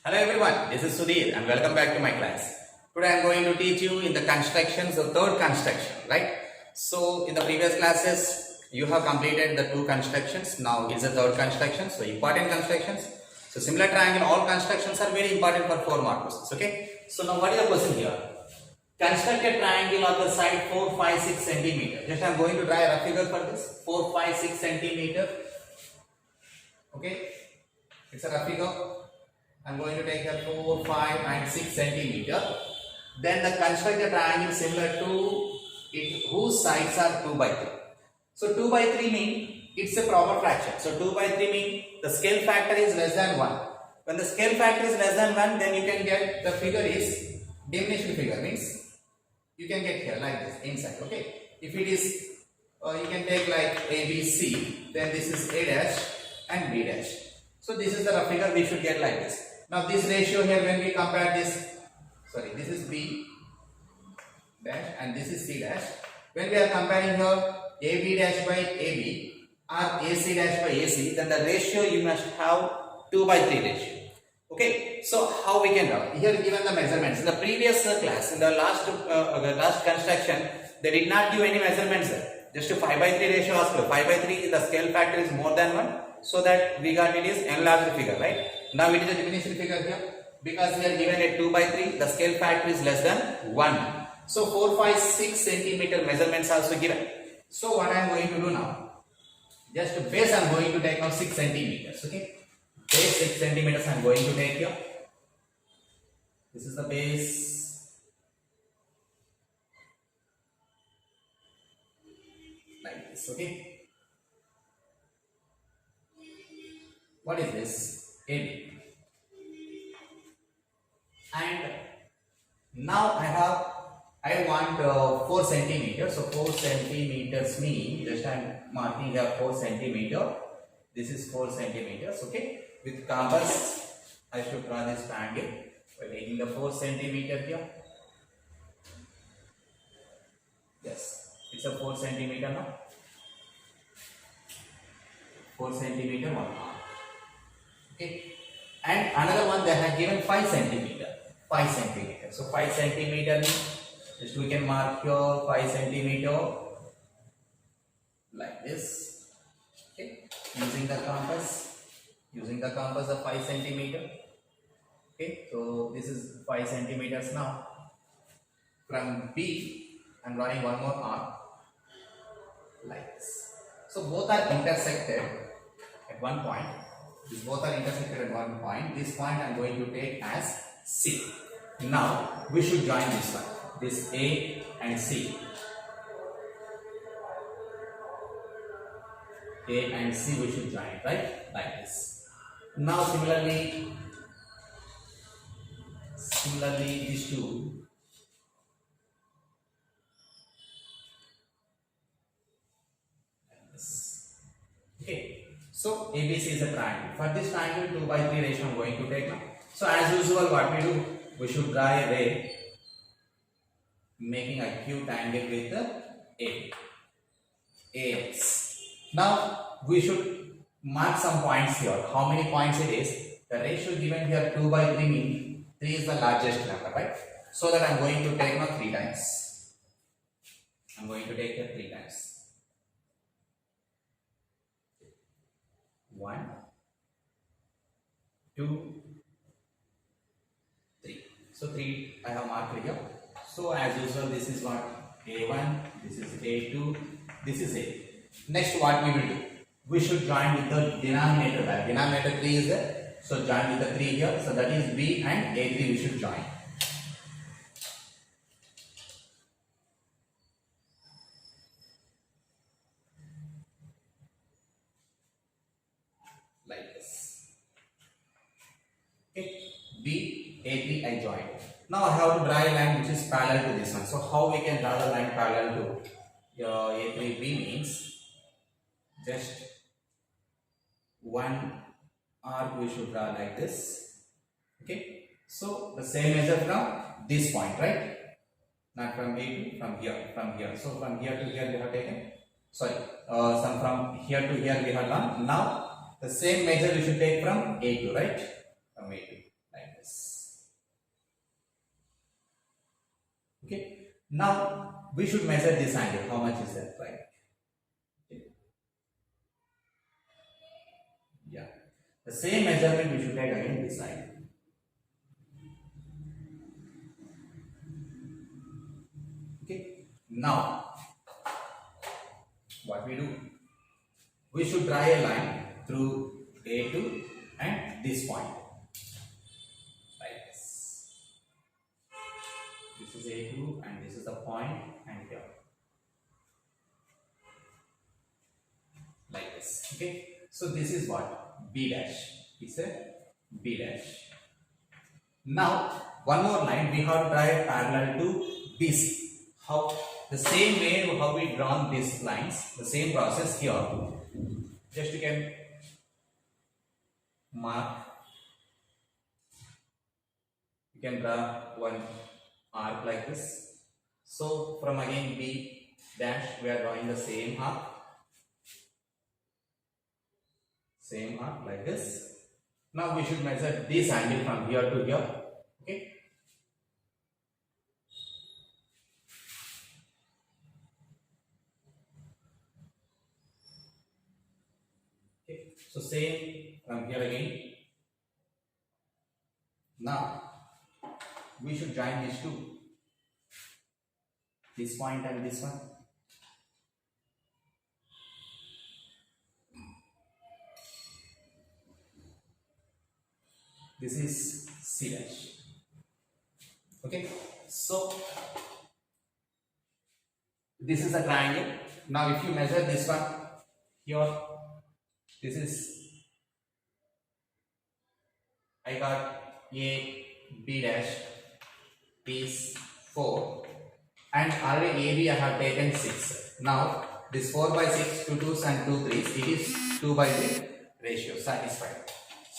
Hello everyone, this is Sudhir and welcome back to my class. Today I am going to teach you in the constructions, the third construction, right? So in the previous classes, you have completed the two constructions. Now it's the third construction, so important constructions. So similar triangle, all constructions are very important for 4 marks, okay? So now what is the question here? Construct a triangle on the side 4, 5, 6 centimeter. Just I am going to draw a rough figure for this. 4, 5, 6 centimeter. Okay? It's a rough figure. I'm going to take a 4, 5 and 6 centimeter. Then the construct a triangle similar to it whose sides are 2 by 3. So 2 by 3 mean it's a proper fraction. So 2 by 3 mean the scale factor is less than 1. When the scale factor is less than 1, then you can get the figure is diminishing figure, means you can get here like this inside. Okay, if it is you can take like A, B, C, then this is A dash and B dash. So this is the rough figure we should get like this. Now this ratio here, when we compare this, this is B dash and this is C dash. When we are comparing here AB dash by AB or AC dash by AC, then the ratio you must have 2 by 3 ratio. Okay, so how we can draw? Here given the measurements. In the previous class, in the last construction, they did not give any measurements there. Just a 5 by 3 ratio was 5 by 3, the scale factor is more than 1. So that we got it is enlarged figure, right? Now it is a diminished figure here because we are given a 2 by 3, the scale factor is less than 1. So 4, 5, 6 centimeter measurements are also given. So what I am going to do now, just base I am going to take now 6 centimeters. Okay, base 6 centimeters I am going to take here. This is the base. Like this. Okay. What is this? AB. And now I want 4 centimeters. So 4 centimeters mean just I am marking here 4 centimeter. This is 4 centimeters. Okay. With compass, I should draw this triangle by taking the 4 centimeter here. Yes, it's a 4 centimeter now. 4 centimeter 1 arm. Okay, and another one they have given 5 centimeter. 5 centimeter. So 5 centimeter means just we can mark here 5 centimeter like this. Okay, using the compass. Using the compass of 5 centimeter. Okay, so this is 5 centimeters now. From B, I am drawing one more arm like this. So both are intersected at one point. These both are intersected at one point. This point I am going to take as C. Now we should join this one. This A and C. A and C we should join, right? Like this. Now similarly these two. Like this. Okay. So ABC is a triangle. For this triangle 2 by 3 ratio I am going to take now. So as usual what we do, we should draw a ray making a acute angle with the AX. Now we should mark some points here. How many points it is? The ratio given here 2 by 3 means 3 is the largest number, right? So that I am going to take now 3 times. I am going to take here 3 times. 1, 2, 3. So 3 I have marked here. So as usual this is what? A1, this is A2, this is A. Next what we will do? We should join with the denominator. Denominator 3 is there. So join with the 3 here. So that is B and A3 we should join. Like this. Okay, B, A3 I joined. Now I have to draw a line which is parallel to this one. So how we can draw the line parallel to A3, B means just one arc we should draw like this. Okay, so the same measure from this point, right? Not from A2, from here. So from here to here we have taken. Some from here to here we have done. Now the same measure we should take from A2, right? From A2, like Okay. Now we should measure this angle. How much is that, right? Okay. Yeah. The same measurement we should take again this side. Okay. Now what we do? We should draw a line through A2 and this point. Like this. This is A2 and this is the point, and here. Like this. Okay. So this is what? B dash. It's a B dash. Now one more line we have to draw a parallel to this. How? The same way how we drawn these lines, the same process here. Just you can mark. You can draw one arc like this. So from again B dash we are drawing the same arc. Same arc like this. Now we should measure this angle from here to here. Okay. Okay. So same from here again. Now we should join these two. This point and this one. This is C dash. Okay. So this is a triangle. Now if you measure this one here, this is, I got A, B dash is 4 and already AB I have taken 6. Now this 4 by 6, 2 2s and 2 3s, it is 2 by 3 ratio, satisfied.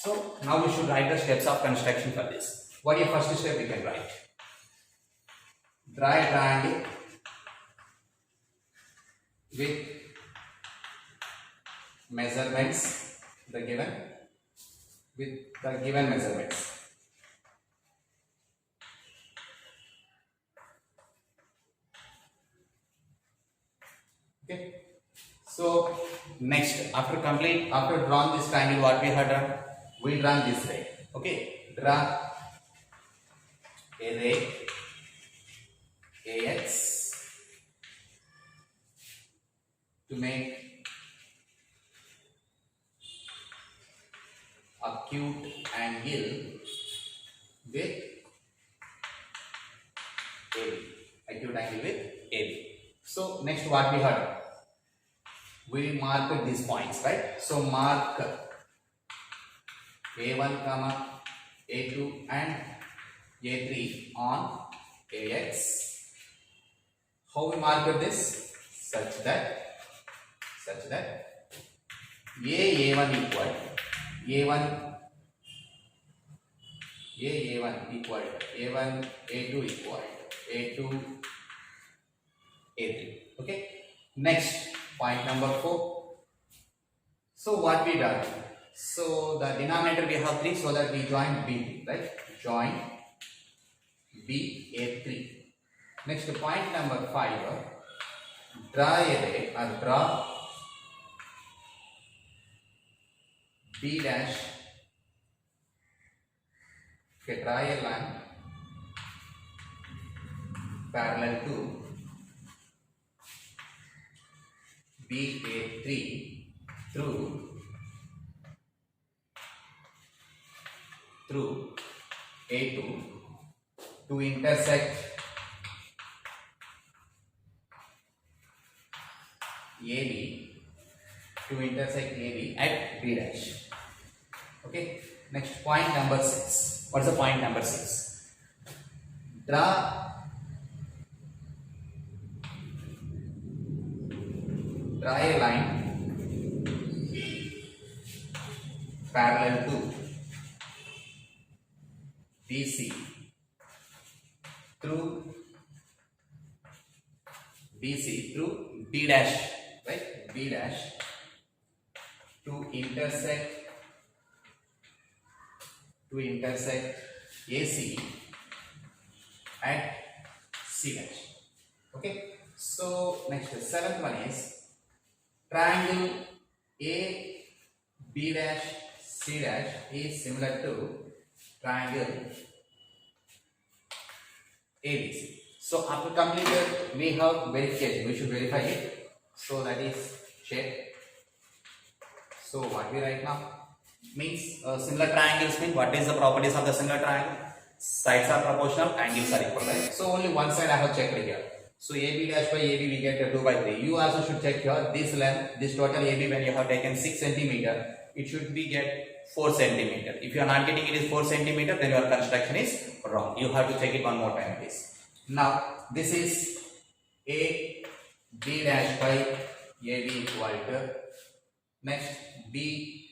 So now we should write the steps of construction for this. What is your first step we can write? Draw a triangle with measurements with the given measurements. Okay. So next, after drawn this triangle, what we have done? We drawn this ray. Okay. Draw a ray AX to make acute angle with AB. Acute angle with AB. So next what we had? We mark these points, right? So mark A1, A2 and A3 on AX. How we mark this? Such that A1 equal A1 equal A1, A2 equal A2, A3. Okay. Next, point number 4. So what we done? So the denominator we have 3, so that we join B3, right? Join B, A3. Next, point number 5. Draw a ray or draw B dash. Okay, draw a line parallel to BA3 through A2 to intersect AB at B dash. Okay. Next, point number 6. What's the point number 6? Draw a line parallel to BC through B dash, right? B dash to intersect AC at C dash. Okay. So next, the seventh one is triangle A B dash C dash is similar to triangle ABC. So after completed, we have verification. We should verify it. So that is check. So what we write now means similar triangles mean what is the properties of the similar triangle? Sides are proportional, angles are equal, right? So only one side I have checked here. So AB dash by AB we get 2 by 3. You also should check here this length, this total AB when you have taken 6 centimeter, it should be get 4 centimeter. If you are not getting it is 4 centimeter, then your construction is wrong. You have to check it one more time, please. Now this is A B dash by AB equal to next B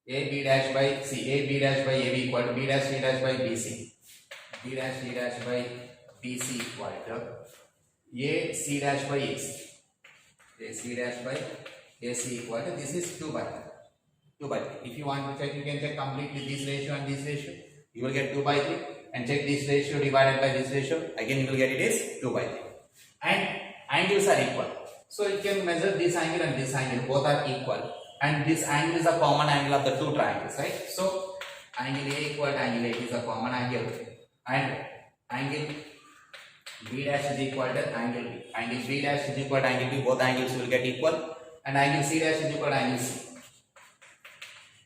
A B dash by C A B dash by AB equal to B dash C dash by BC B dash C dash by BC equal to A C dash by AC A C dash by AC equal to this is 2 by 3. If you want to check, you can check completely this ratio and this ratio. You will get 2 by 3 and check this ratio divided by this ratio. Again you will get it is 2 by 3. And angles are equal. So you can measure this angle and this angle. Both are equal. And this angle is a common angle of the two triangles, right? So angle A equal to angle A is a common angle. And angle B dash is equal to angle B. Angle B dash is equal to angle B. Both angles will get equal. And angle C dash is equal to angle C.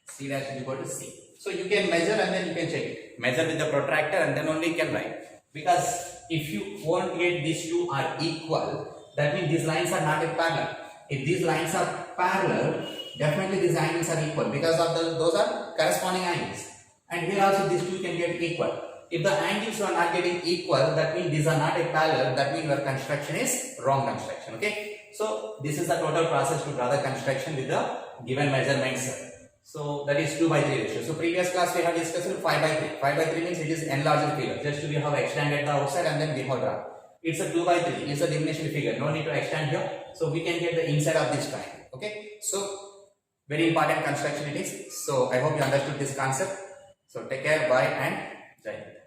C dash is equal to C. So you can measure and then you can check it. Measure with the protractor and then only you can write. Because if you won't get these two are equal, that means these lines are not parallel. If these lines are parallel, definitely these angles are equal because of those are corresponding angles. And here also these two can get equal. If the angles are not getting equal, that means these are not a parallel. That means your construction is wrong construction. Okay. So this is the total process to draw the construction with the given measurements. So that is 2 by 3 ratio. So previous class we have discussed 5 by 3. 5 by 3 means it is enlarged figure. Just we have extended the outside and then we have drawn. It's a 2 by 3. It's a diminution figure. No need to extend here. So we can get the inside of this triangle. Okay. So very important construction it is. So I hope you understood this concept. So take care. Bye and Jai Hind.